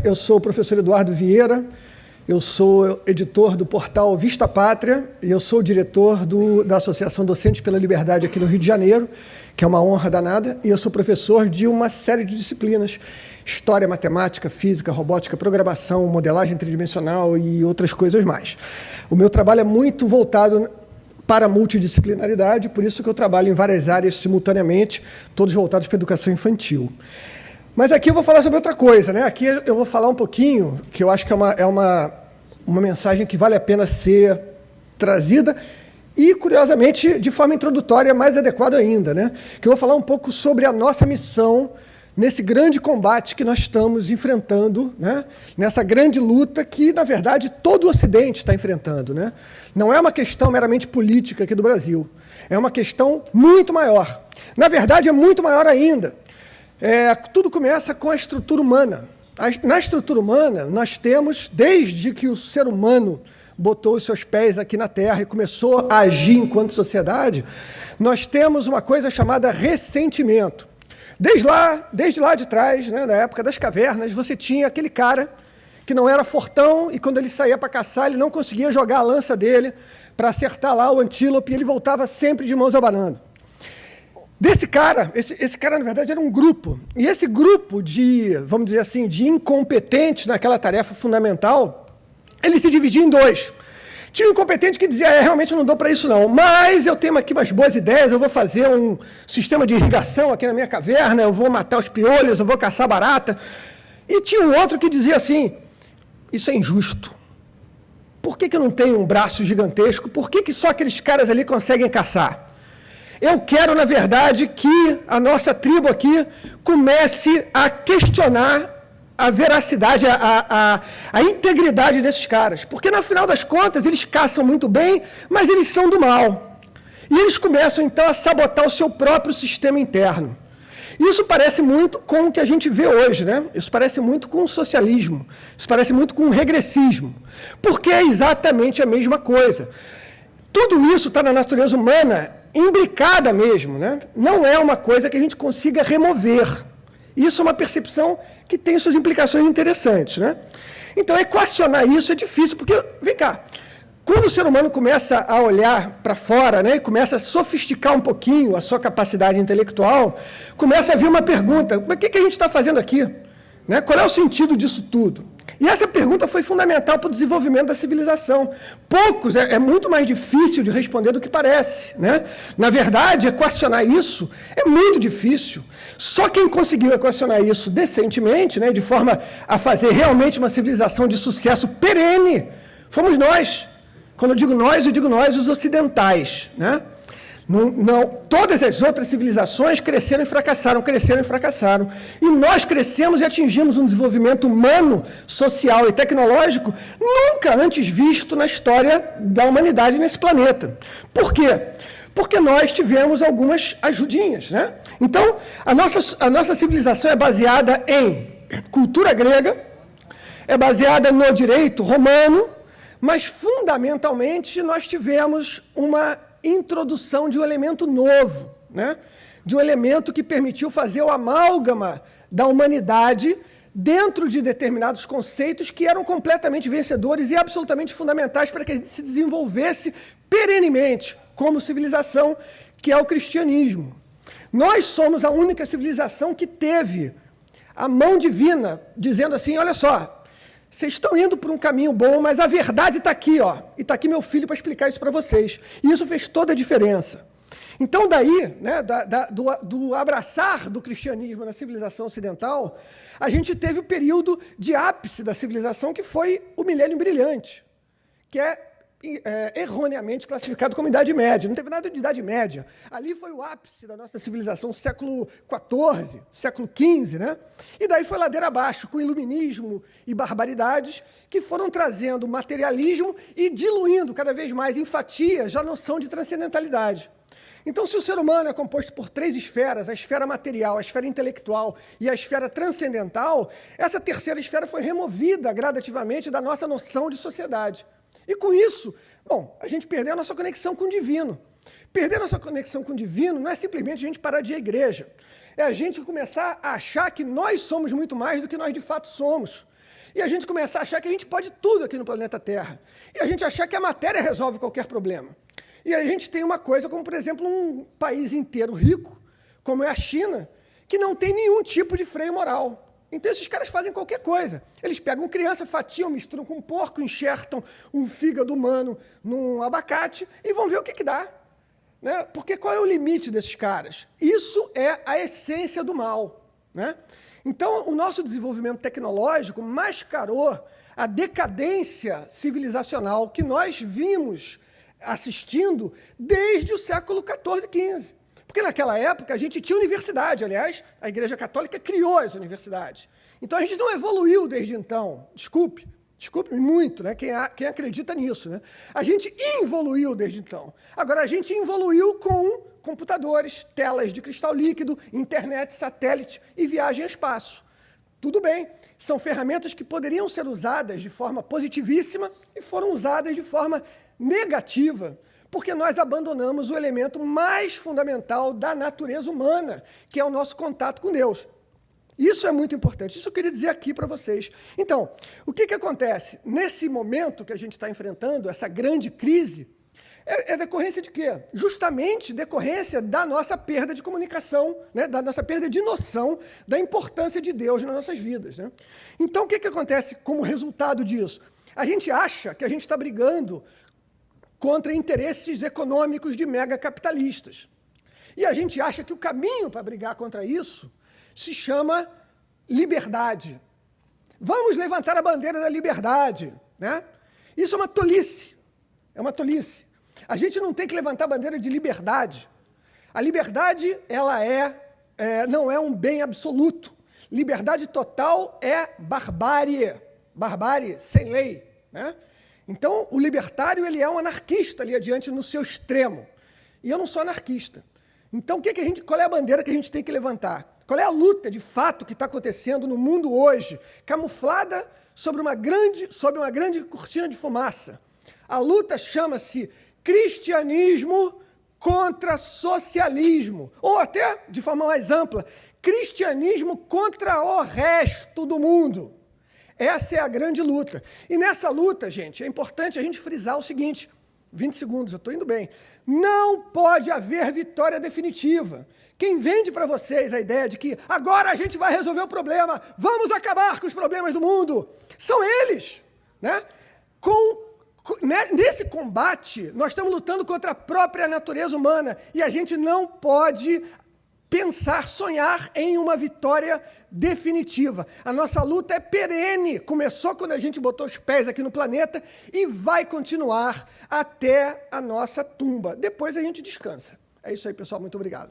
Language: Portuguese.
eu sou o professor Eduardo Vieira, eu sou editor do portal Vista Pátria e eu sou o diretor da Associação Docentes pela Liberdade aqui no Rio de Janeiro, que é uma honra danada, e eu sou professor de uma série de disciplinas, História, Matemática, Física, Robótica, Programação, Modelagem Tridimensional e outras coisas mais. O meu trabalho é muito voltado para a multidisciplinaridade, por isso que eu trabalho em várias áreas simultaneamente, todos voltados para a educação infantil. Mas aqui eu vou falar sobre outra coisa, né? Aqui eu vou falar um pouquinho, que eu acho que é uma mensagem que vale a pena ser trazida e, curiosamente, de forma introdutória, mais adequada ainda, né? Que eu vou falar um pouco sobre a nossa missão nesse grande combate que nós estamos enfrentando, né? Nessa grande luta que, na verdade, todo o Ocidente está enfrentando, né? Não é uma questão meramente política aqui do Brasil, é uma questão muito maior. Na verdade, é muito maior ainda. Tudo começa com a estrutura humana. Na estrutura humana, nós temos, desde que o ser humano botou os seus pés aqui na Terra e começou a agir enquanto sociedade, nós temos uma coisa chamada ressentimento. Desde lá de trás, né, na época das cavernas, você tinha aquele cara que não era fortão e quando ele saía para caçar, ele não conseguia jogar a lança dele para acertar lá o antílope e ele voltava sempre de mãos abanando. Desse cara, esse cara, na verdade, era um grupo. E esse grupo de, vamos dizer assim, de incompetentes naquela tarefa fundamental, ele se dividia em dois. Tinha um incompetente que dizia, realmente eu não dou para isso não, mas eu tenho aqui umas boas ideias, eu vou fazer um sistema de irrigação aqui na minha caverna, eu vou matar os piolhos, eu vou caçar barata. E tinha um outro que dizia assim, isso é injusto. Por que eu não tenho um braço gigantesco? Por que só aqueles caras ali conseguem caçar? Eu quero, na verdade, que a nossa tribo aqui comece a questionar a veracidade, a integridade desses caras. Porque, no final das contas, eles caçam muito bem, mas eles são do mal. E eles começam, então, a sabotar o seu próprio sistema interno. Isso parece muito com o que a gente vê hoje, né? Isso parece muito com o socialismo. Isso parece muito com o regressismo. Porque é exatamente a mesma coisa. Tudo isso está na natureza humana imbricada mesmo, né? Não é uma coisa que a gente consiga remover. Isso é uma percepção que tem suas implicações interessantes, né? Então, equacionar isso é difícil, porque, vem cá, quando o ser humano começa a olhar para fora, né, e começa a sofisticar um pouquinho a sua capacidade intelectual, começa a vir uma pergunta, mas o que a gente está fazendo aqui? Né? Qual é o sentido disso tudo? E essa pergunta foi fundamental para o desenvolvimento da civilização. É muito mais difícil de responder do que parece, né? Na verdade, equacionar isso é muito difícil. Só quem conseguiu equacionar isso decentemente, né, de forma a fazer realmente uma civilização de sucesso perene, fomos nós. Quando eu digo nós, os ocidentais, né? Todas as outras civilizações cresceram e fracassaram. E nós crescemos e atingimos um desenvolvimento humano, social e tecnológico nunca antes visto na história da humanidade nesse planeta. Por quê? Porque nós tivemos algumas ajudinhas, né? Então, a nossa civilização é baseada em cultura grega, é baseada no direito romano, mas, fundamentalmente, nós tivemos uma introdução de um elemento novo, né? De um elemento que permitiu fazer o amálgama da humanidade dentro de determinados conceitos que eram completamente vencedores e absolutamente fundamentais para que a gente se desenvolvesse perenemente como civilização, que é o cristianismo. Nós somos a única civilização que teve a mão divina dizendo assim, olha só, vocês estão indo por um caminho bom, mas a verdade está aqui, ó, e está aqui meu filho para explicar isso para vocês. E isso fez toda a diferença. Então, daí, né, do abraçar do cristianismo na civilização ocidental, a gente teve o período de ápice da civilização, que foi o milênio brilhante, que é erroneamente classificado como Idade Média. Não teve nada de Idade Média. Ali foi o ápice da nossa civilização, século XIV, século XV, né? E daí foi ladeira abaixo, com iluminismo e barbaridades, que foram trazendo materialismo e diluindo cada vez mais em fatias a noção de transcendentalidade. Então, se o ser humano é composto por três esferas, a esfera material, a esfera intelectual e a esfera transcendental, essa terceira esfera foi removida gradativamente da nossa noção de sociedade. E com isso, bom, a gente perdeu a nossa conexão com o divino. Perder a nossa conexão com o divino não é simplesmente a gente parar de ir à igreja. É a gente começar a achar que nós somos muito mais do que nós de fato somos. e a gente começar a achar que a gente pode tudo aqui no planeta Terra, e a gente achar que a matéria resolve qualquer problema. E a gente tem uma coisa como, por exemplo, um país inteiro rico, como é a China, que não tem nenhum tipo de freio moral. Então, esses caras fazem qualquer coisa. Eles pegam criança, fatiam, misturam com porco, enxertam um fígado humano num abacate e vão ver o que dá. Né? Porque qual é o limite desses caras? Isso é a essência do mal. Né? Então, o nosso desenvolvimento tecnológico mascarou a decadência civilizacional que nós vimos assistindo desde o século XIV e XV. Porque naquela época a gente tinha universidade, aliás, a Igreja Católica criou as universidades. Então a gente não evoluiu desde então, desculpe-me muito, né, quem acredita nisso. Né? A gente involuiu desde então. Agora a gente evoluiu com computadores, telas de cristal líquido, internet, satélite e viagem ao espaço. Tudo bem, são ferramentas que poderiam ser usadas de forma positivíssima e foram usadas de forma negativa, porque nós abandonamos o elemento mais fundamental da natureza humana, que é o nosso contato com Deus. Isso é muito importante, isso eu queria dizer aqui para vocês. Então, o que acontece? Nesse momento que a gente está enfrentando, essa grande crise, é decorrência de quê? Justamente decorrência da nossa perda de comunicação, né? Da nossa perda de noção da importância de Deus nas nossas vidas. Né? Então, o que acontece como resultado disso? A gente acha que a gente está brigando contra interesses econômicos de megacapitalistas. E a gente acha que o caminho para brigar contra isso se chama liberdade. Vamos levantar a bandeira da liberdade. Né? Isso é uma tolice. É uma tolice. A gente não tem que levantar a bandeira de liberdade. A liberdade ela não é um bem absoluto. Liberdade total é barbárie. Barbárie sem lei. Né? Então, o libertário ele é um anarquista ali adiante no seu extremo. E eu não sou anarquista. Então, qual é a bandeira que a gente tem que levantar? Qual é a luta, de fato, que está acontecendo no mundo hoje, camuflada sob uma grande cortina de fumaça? A luta chama-se cristianismo contra socialismo. Ou até, de forma mais ampla, cristianismo contra o resto do mundo. Essa é a grande luta. E nessa luta, gente, é importante a gente frisar o seguinte, 20 segundos, eu estou indo bem. Não pode haver vitória definitiva. Quem vende para vocês a ideia de que agora a gente vai resolver o problema, vamos acabar com os problemas do mundo, são eles. Né? Nesse combate, nós estamos lutando contra a própria natureza humana e a gente não pode sonhar em uma vitória definitiva. A nossa luta é perene, começou quando a gente botou os pés aqui no planeta e vai continuar até a nossa tumba. Depois a gente descansa. É isso aí, pessoal. Muito obrigado.